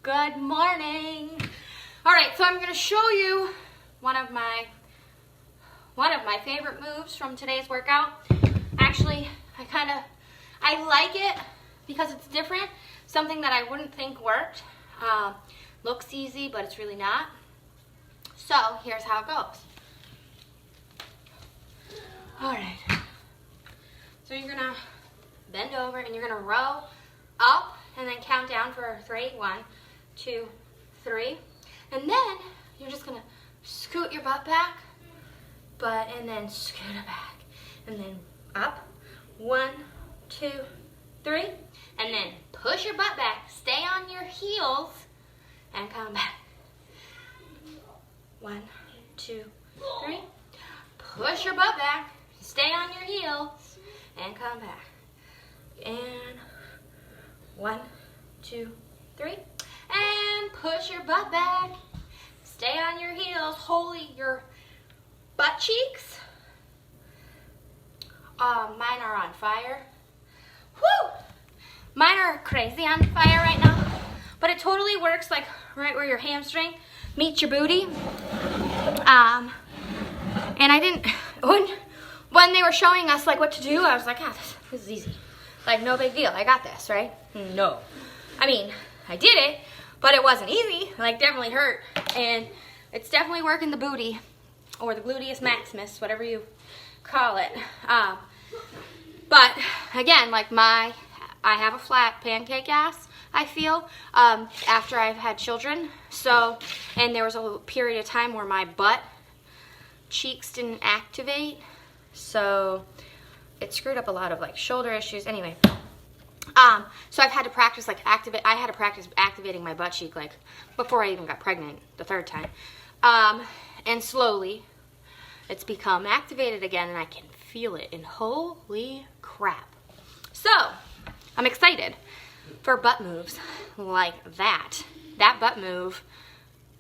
Good morning. All right, so I'm going to show you one of my favorite moves from today's workout. Actually, I like it because it's different. Something that I wouldn't think worked. Looks easy, but it's really not. So here's how it goes. All right. So you're gonna bend over and you're gonna row up and then count down for 3. 1, 2, 3. And then you're just gonna scoot your butt back, and then scoot it back. And then up. 1, 2, 3. And then push your butt back. Stay on your heels and come back. 1, 2, 3. Push your butt back. Stay on your heels and come back. And 1, 2, 3. And push your butt back. Stay on your heels. Hold your butt cheeks. Mine are on fire. Woo! Mine are crazy on fire right now. But it totally works like right where your hamstring meets your booty. And I didn't, when they were showing us like what to do, I was like, this is easy. Like, no big deal. I got this, right? No. I mean, I did it, but it wasn't easy. Like, definitely hurt. And it's definitely working the booty, or the gluteus maximus, whatever you call it. But again, like I have a flat pancake ass, I feel, after I've had children. So, and there was a period of time where my butt cheeks didn't activate. So it screwed up a lot of like shoulder issues. Anyway, so I've had to practice I had to practice activating my butt cheek like before I even got pregnant the 3rd time. And slowly it's become activated again and I can feel it, and holy crap. So I'm excited for butt moves like that. That butt move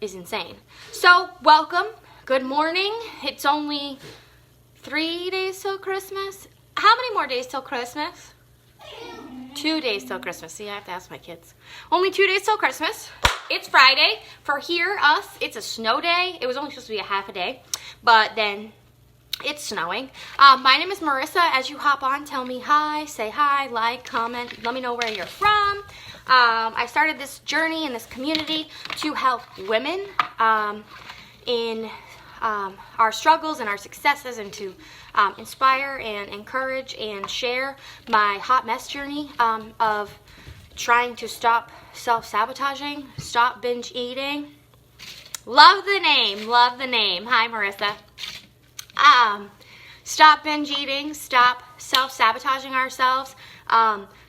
is insane. So welcome, good morning. It's only 3 days till Christmas. How many more days till Christmas? 2 days till Christmas. See, I have to ask my kids. Only 2 days till Christmas. It's Friday. For us, it's a snow day. It was only supposed to be a half a day, but then it's snowing. My name is Marissa. As you hop on, tell me hi, say hi, like, comment, let me know where you're from. I started this journey in this community to help women in our struggles and our successes, and to inspire and encourage and share my hot mess journey of trying to stop self-sabotaging, stop binge eating. Love the name, love the name. Hi, Marissa. Stop binge eating, stop self-sabotaging ourselves,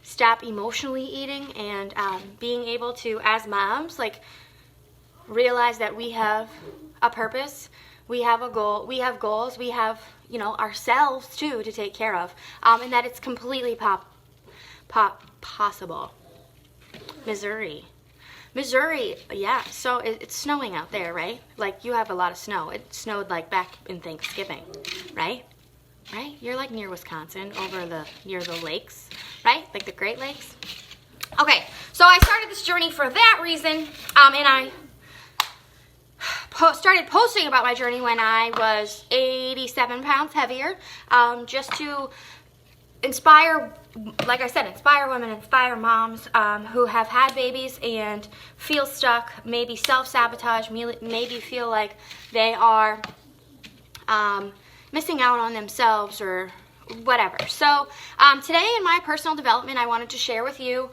stop emotionally eating, and being able to, as moms, like, realize that we have a purpose, we have a goal, we have goals, we have, ourselves too to take care of, and that it's completely possible. Missouri, yeah, so it's snowing out there, right? Like, you have a lot of snow. It snowed like back in Thanksgiving, right? You're like near Wisconsin, near the lakes, right? Like the Great Lakes. Okay, so I started this journey for that reason, and I started posting about my journey when I was 87 pounds heavier, just to inspire, like I said, inspire women, inspire moms who have had babies and feel stuck, maybe self-sabotage, maybe feel like they are missing out on themselves or whatever. So today in my personal development, I wanted to share with you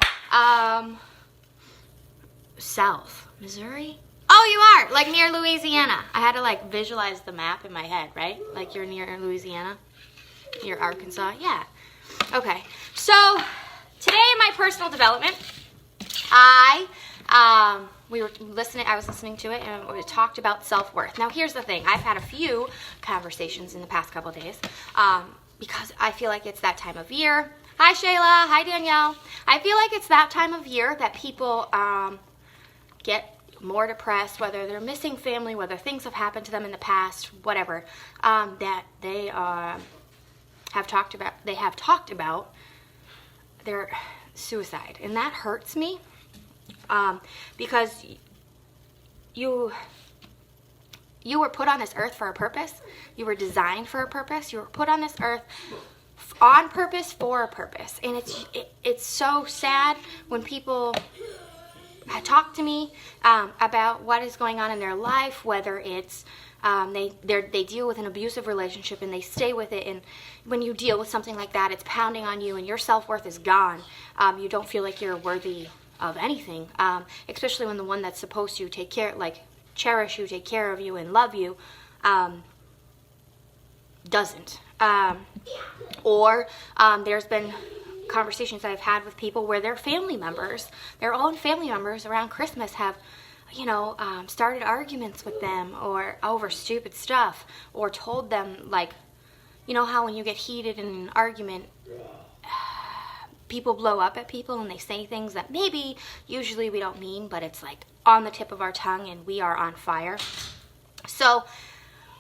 South Missouri. Oh, you are, like near Louisiana. I had to like visualize the map in my head, right? Like you're near Louisiana, near Arkansas, yeah. Okay, so today in my personal development, I was listening to it, and we talked about self-worth. Now here's the thing, I've had a few conversations in the past couple days, because I feel like it's that time of year. Hi Shayla, hi Danielle. I feel like it's that time of year that people get more depressed, whether they're missing family, whether things have happened to them in the past, whatever, that they have talked about their suicide, and that hurts me because you were put on this earth for a purpose. You were designed for a purpose. You were put on this earth on purpose for a purpose. And it's so sad when people talk to me about what is going on in their life, whether it's they deal with an abusive relationship and they stay with it, and when you deal with something like that, it's pounding on you and your self-worth is gone. You don't feel like you're worthy of anything, especially when the one that's supposed to take care, like cherish you, take care of you, and love you, doesn't. Or there's been conversations I've had with people where their family members, their own family members around Christmas have, started arguments with them or over stupid stuff, or told them, like, you know how when you get heated in an argument, people blow up at people and they say things that maybe usually we don't mean, but it's like on the tip of our tongue and we are on fire. So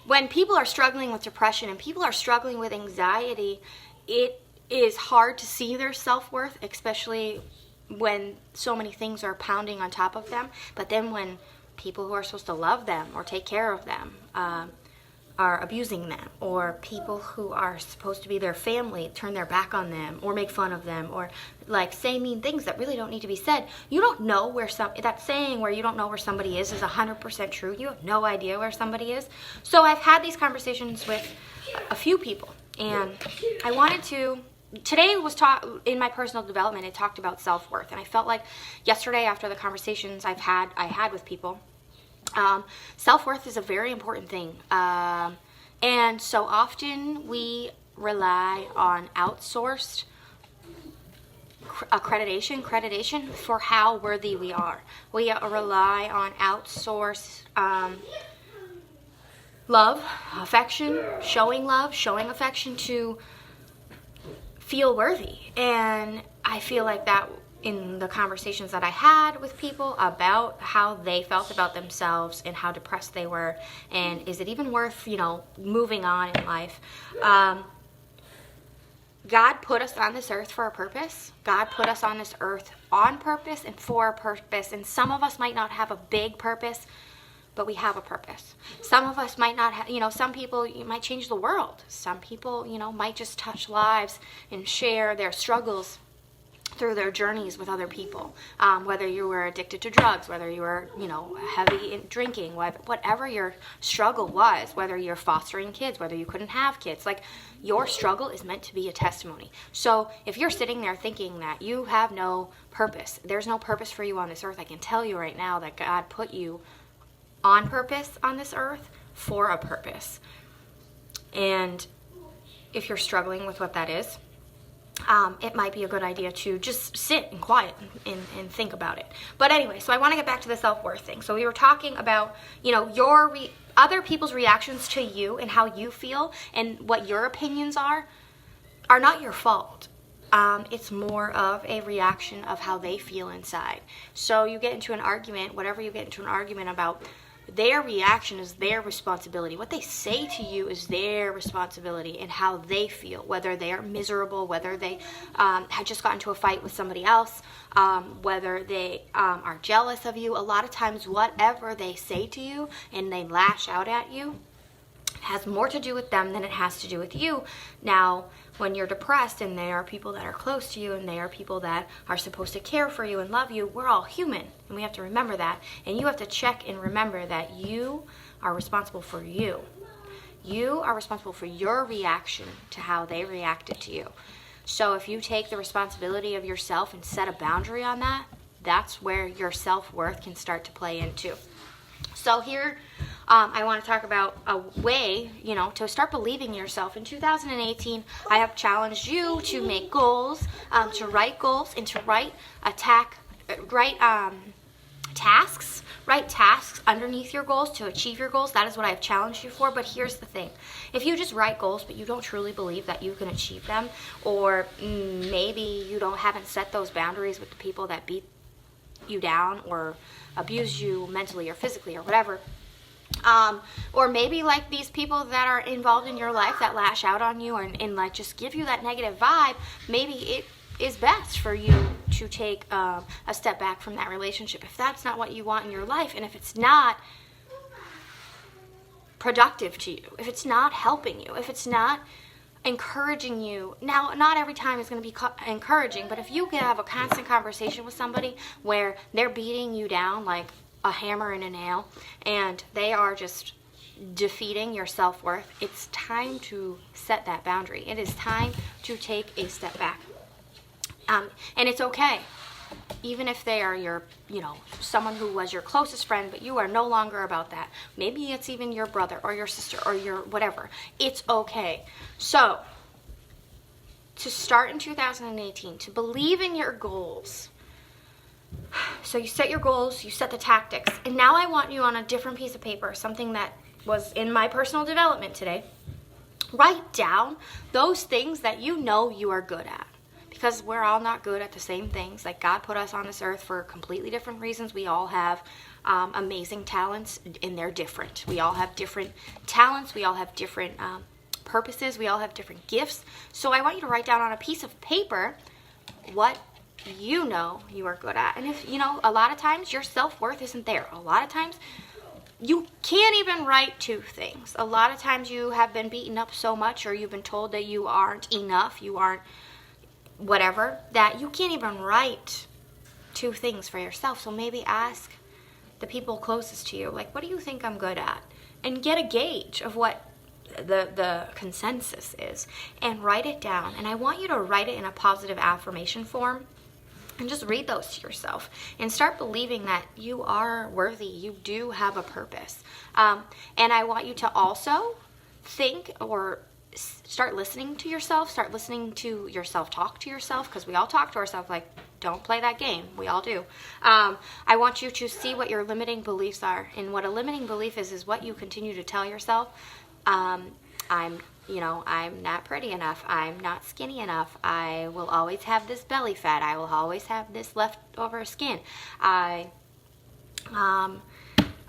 when people are struggling with depression and people are struggling with anxiety, it is hard to see their self-worth, especially when so many things are pounding on top of them. But then when people who are supposed to love them or take care of them are abusing them, or people who are supposed to be their family turn their back on them or make fun of them, or like say mean things that really don't need to be said, you don't know where that saying where you don't know where somebody is 100% true. You have no idea where somebody is. So I've had these conversations with a few people, and I wanted to. Today was in my personal development, it talked about self-worth, and I felt like yesterday after the conversations I had with people, self-worth is a very important thing, and so often we rely on outsourced accreditation for how worthy we are. We rely on outsourced love, affection, showing affection to feel worthy. And I feel like that in the conversations that I had with people about how they felt about themselves and how depressed they were, and is it even worth, moving on in life. God put us on this earth for a purpose. God put us on this earth on purpose and for a purpose. And some of us might not have a big purpose, but we have a purpose. Some of us might not have, some people, you might change the world. Some people, might just touch lives and share their struggles through their journeys with other people. Whether you were addicted to drugs, whether you were, heavy in drinking, whatever your struggle was, whether you're fostering kids, whether you couldn't have kids, like your struggle is meant to be a testimony. So if you're sitting there thinking that you have no purpose, there's no purpose for you on this earth, I can tell you right now that God put you on purpose on this earth for a purpose. And if you're struggling with what that is, it might be a good idea to just sit and quiet and think about it. But anyway, so I want to get back to the self-worth thing. So we were talking about, your other people's reactions to you and how you feel and what your opinions are not your fault. It's more of a reaction of how they feel inside. So you get into an argument, whatever you get into an argument about, their reaction is their responsibility. What they say to you is their responsibility, and how they feel, whether they are miserable, whether they had just gotten into a fight with somebody else, whether they are jealous of you. A lot of times whatever they say to you and they lash out at you has more to do with them than it has to do with you. Now, when you're depressed and there are people that are close to you and they are people that are supposed to care for you and love you, we're all human, and we have to remember that. And you have to check and remember that you are responsible for you. You are responsible for your reaction to how they reacted to you. So if you take the responsibility of yourself and set a boundary on that, that's where your self-worth can start to play into. So here, I want to talk about a way, to start believing in yourself. In 2018, I have challenged you to make goals, to write goals, and to write tasks underneath your goals to achieve your goals. That is what I have challenged you for. But here's the thing. If you just write goals, but you don't truly believe that you can achieve them, or maybe you haven't set those boundaries with the people that beat you down or abuse you mentally or physically or whatever, or maybe like these people that are involved in your life that lash out on you and like just give you that negative vibe, maybe it is best for you to take a step back from that relationship. If that's not what you want in your life, and if it's not productive to you, if it's not helping you, if it's not encouraging you. Now, not every time is going to be encouraging, but if you can have a constant conversation with somebody where they're beating you down like a hammer and a nail, and they are just defeating your self-worth, it's time to set that boundary. It is time to take a step back. And it's okay. Even if they are your, someone who was your closest friend, but you are no longer about that. Maybe it's even your brother or your sister or your whatever. It's okay. So, to start in 2018, to believe in your goals. So you set your goals, you set the tactics, and now I want you on a different piece of paper, something that was in my personal development today. Write down those things that you know you are good at. Because we're all not good at the same things. Like, God put us on this earth for completely different reasons. We all have amazing talents, and they're different. We all have different talents. We all have different purposes. We all have different gifts. So I want you to write down on a piece of paper what you know you are good at. And if, a lot of times your self-worth isn't there. A lot of times you can't even write two things. A lot of times you have been beaten up so much, or you've been told that you aren't enough, you aren't whatever, that you can't even write two things for yourself. So maybe ask the people closest to you, like, what do you think I'm good at? And get a gauge of what the consensus is, and write it down. And I want you to write it in a positive affirmation form, and just read those to yourself and start believing that you are worthy. You do have a purpose. And I want you to also think, or start listening to yourself, start listening to yourself talk to yourself, because we all talk to ourselves. Like, don't play that game. We all do. I want you to see what your limiting beliefs are. And what a limiting belief is what you continue to tell yourself. I'm not pretty enough. I'm not skinny enough. I will always have this belly fat. I will always have this leftover skin. I'm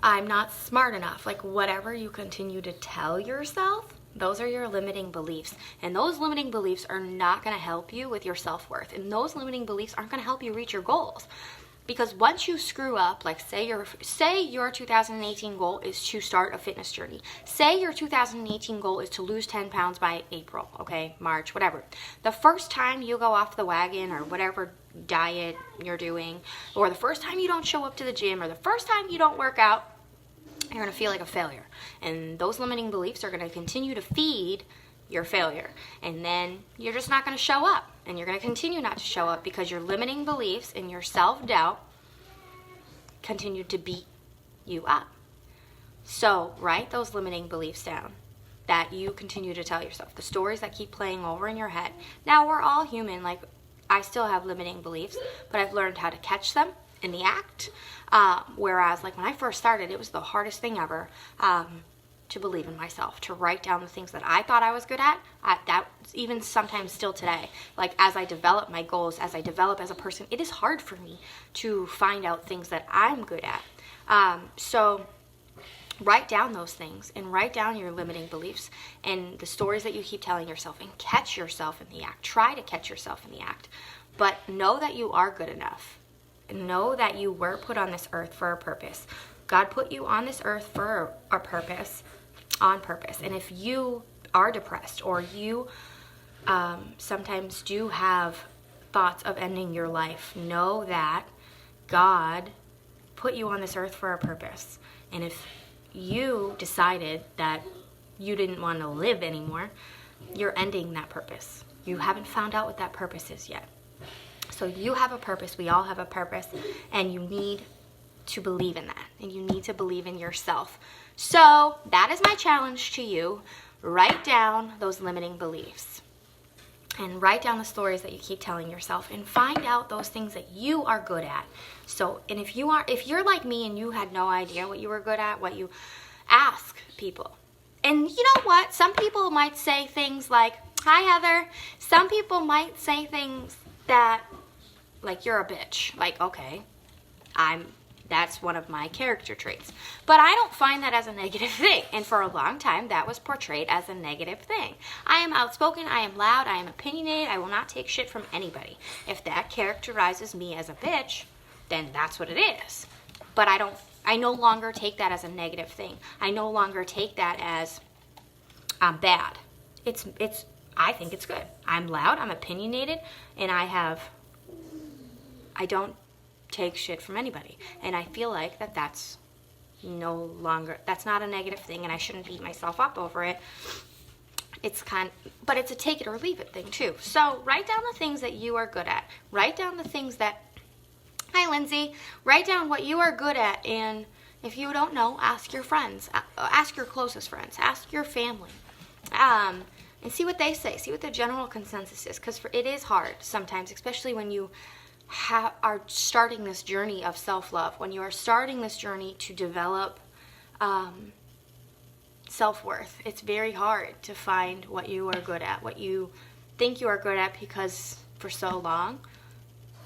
not smart enough. Like, whatever you continue to tell yourself, those are your limiting beliefs. And those limiting beliefs are not going to help you with your self-worth. And those limiting beliefs aren't going to help you reach your goals. Because once you screw up, like say your 2018 goal is to start a fitness journey. Say your 2018 goal is to lose 10 pounds by April, okay, March, whatever. The first time you go off the wagon, or whatever diet you're doing, or the first time you don't show up to the gym, or the first time you don't work out, you're going to feel like a failure. And those limiting beliefs are going to continue to feed your failure. And then you're just not going to show up. And you're going to continue not to show up because your limiting beliefs and your self-doubt continue to beat you up. So write those limiting beliefs down that you continue to tell yourself. The stories that keep playing over in your head. Now, we're all human. Like, I still have limiting beliefs, but I've learned how to catch them in the act. Whereas, like, when I first started, it was the hardest thing ever to believe in myself, to write down the things that I thought I was good at. That even sometimes still today, like, as I develop my goals, as I develop as a person, it is hard for me to find out things that I'm good at. So write down those things, and write down your limiting beliefs and the stories that you keep telling yourself, and catch yourself in the act. Try to catch yourself in the act. But know that you are good enough. Know that you were put on this earth for a purpose. God put you on this earth for a purpose, on purpose. And if you are depressed, or you sometimes do have thoughts of ending your life, know that God put you on this earth for a purpose. And if you decided that you didn't want to live anymore, you're ending that purpose. You haven't found out what that purpose is yet. So you have a purpose, we all have a purpose, and you need to believe in that, and you need to believe in yourself. So that is my challenge to you. Write down those limiting beliefs, and write down the stories that you keep telling yourself, and find out those things that you are good at. So, and if you're like me and you had no idea what you were good at, what you ask people. And you know what? Some people might say things like, "Hi, Heather." Some people might say things that, like, you're a bitch. Like, okay, I'm That's one of my character traits. But I don't find that as a negative thing. And for a long time, that was portrayed as a negative thing. I am outspoken, I am loud, I am opinionated, I will not take shit from anybody. If that characterizes me as a bitch, then that's what it is. But I no longer take that as a negative thing. I no longer take that as I'm bad. I think it's good. I'm loud, I'm opinionated, and I don't take shit from anybody. And I feel like that's not a negative thing, and I shouldn't beat myself up over it. But it's a take it or leave it thing too. So write down the things that you are good at. Write down the things that, hi Lindsay, write down what you are good at, and if you don't know, ask your friends, ask your closest friends, ask your family. And see what they say, see what the general consensus is, because it is hard sometimes, especially when you are starting this journey of self-love, when you are starting this journey to develop self-worth. It's very hard to find what you are good at, what you think you are good at, because for so long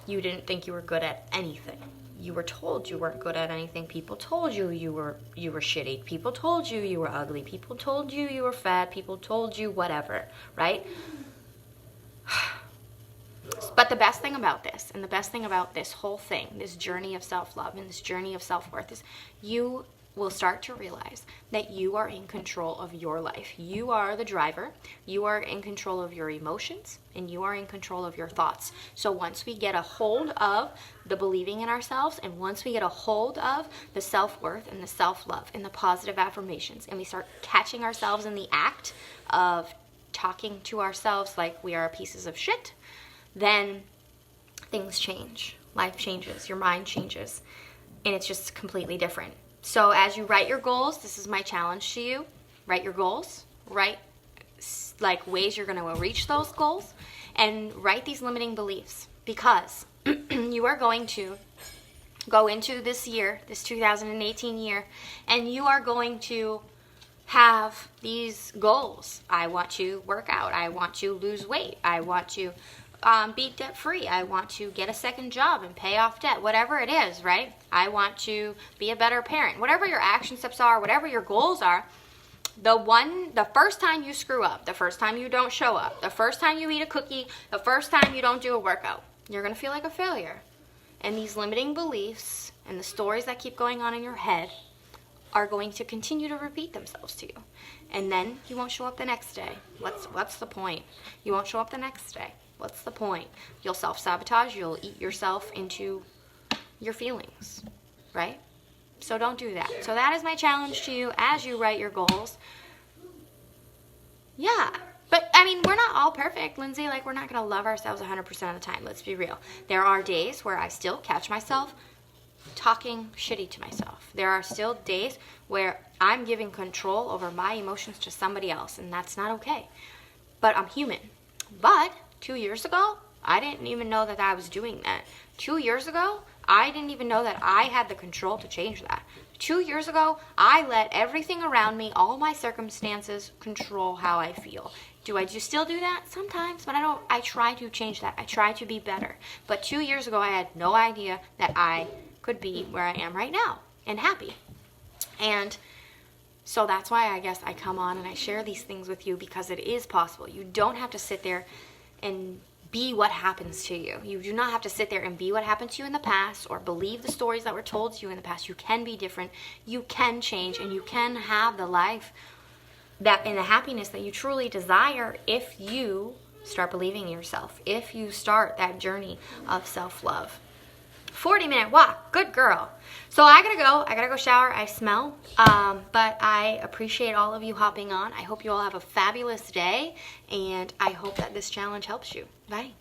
you didn't think you were good at anything. You were told you weren't good at anything. People told you you were shitty. People told you you were ugly. People told you you were fat. People told you whatever, right? But the best thing about this, and the best thing about this whole thing, this journey of self-love and this journey of self-worth, is you will start to realize that you are in control of your life. You are the driver. You are in control of your emotions, and you are in control of your thoughts. So once we get a hold of the believing in ourselves, and once we get a hold of the self-worth and the self-love and the positive affirmations, and we start catching ourselves in the act of talking to ourselves like we are pieces of shit, then things change. Life changes. Your mind changes. And it's just completely different. So as you write your goals, this is my challenge to you. Write your goals. Write like ways you're going to reach those goals. And write these limiting beliefs. Because you are going to go into this year, this 2018 year, and you are going to have these goals. I want to work out. I want to lose weight. I want to be debt free. I want to get a second job and pay off debt. Whatever it is, right? I want to be a better parent. Whatever your action steps are, whatever your goals are, the first time you screw up, the first time you don't show up, the first time you eat a cookie, the first time you don't do a workout, you're going to feel like a failure. And these limiting beliefs and the stories that keep going on in your head are going to continue to repeat themselves to you. And then you won't show up the next day. What's the point? You won't show up the next day. What's the point? You'll self-sabotage. You'll eat yourself into your feelings, right? So don't do that. So that is my challenge to you as you write your goals. Yeah. But, I mean, we're not all perfect, Lindsay. Like, we're not going to love ourselves 100% of the time. Let's be real. There are days where I still catch myself talking shitty to myself. There are still days where I'm giving control over my emotions to somebody else, and that's not okay. But I'm human. But 2 years ago, I didn't even know that I was doing that. 2 years ago, I didn't even know that I had the control to change that. 2 years ago, I let everything around me, all my circumstances, control how I feel. Do I still do that? Sometimes, but I try to change that. I try to be better. But 2 years ago, I had no idea that I could be where I am right now and happy. And so that's why I guess I come on and I share these things with you, because it is possible. You don't have to sit there and be what happens to you. You do not have to sit there and be what happened to you in the past or believe the stories that were told to you in the past. You can be different. You can change, and you can have the life that and the happiness that you truly desire if you start believing in yourself, if you start that journey of self-love. 40-minute walk. Good girl. So I gotta go shower. I smell. But I appreciate all of you hopping on. I hope you all have a fabulous day, and I hope that this challenge helps you. Bye.